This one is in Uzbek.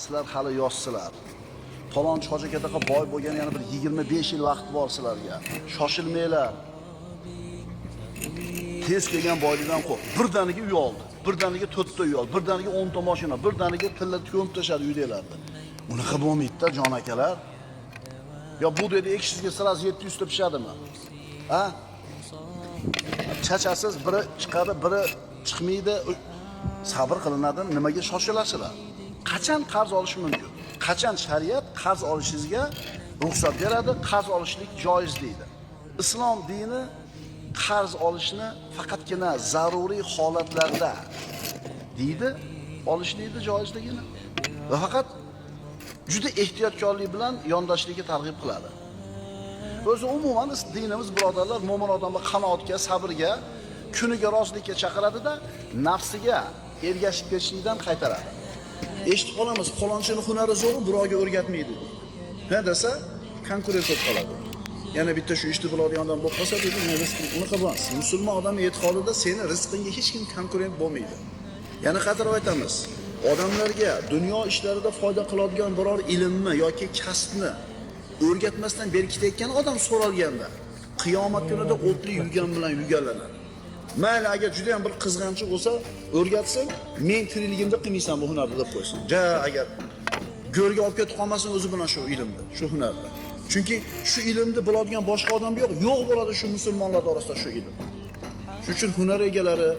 Sizlar hali yoshsizlar. Falonchi hoji akadaqa boy bo'lgan yana bir 25 yil vaqt bor sizlarga. Shoshilmanglar. Tez kelgan boylikdan qo'rq. Birdaniga uy oldi. Birdaniga 4 ta uy oldi. Birdaniga 10 ta mashina, birdaniga tilla ko'mib tashadi uydalarni. Unaqa bo'lmaydi-da jon akalar. Yo bu dedi ekishizga siraz 700 ta pishadimi? Ha? Chachasiz biri chiqadi, biri chiqmaydi. Sabr qilinadi, nimaga shoshilasizlar? Qachon qarz olish mumkin? Qachon shariat qarz olishingizga ruxsat beradi, qarz olishlik joiz deydi. Islom dini qarz olishni faqatgina zaruriy holatlarda deydi, olishlikni joizligini va faqat juda ehtiyotkorlik bilan yondoshlikka targ'ib qiladi. O'zi umuman dinimiz birodarlar mo'min odamni qanoatga, sabrga, kuniga rozilikka chaqiradi-da, nafsiga ergashib ketishlikdan qaytaradi. Eshitib qolamiz, falonchining hunari zo'r, birovga o'rgatmaydi. Ha desa, konkurent bo'lib qoladi. Yana bitta shu ishni biladigandan bo'lib qolsa, dedi, unaqa emas. Musulmon odam e'tiqodida seni rizqingga hech kim konkurent bo'lmaydi. Yana qaytarib aytamiz. Odamlarga dunyo ishlarida foyda qiladigan biror ilmni yoki kasbni o'rgatmasdan berib ketayotgan odam so'ralganda, qiyomat kunida o'tli yugan bilan yuganlanadi. Mayli agar juda ham bir qizg'anchiq bo'lsa, o'rgatsin, men tirikligimda qilmaysan bu hunarni deb qo'ysin. Ja, agar go'rga olib ketib qolmasin o'zi bilan shu ilmni, shu hunarni. Chunki shu ilmni biladigan boshqa odam yo'q bo'ladi shu musulmonlar orasida shu ilm. Shuning uchun hunar egalari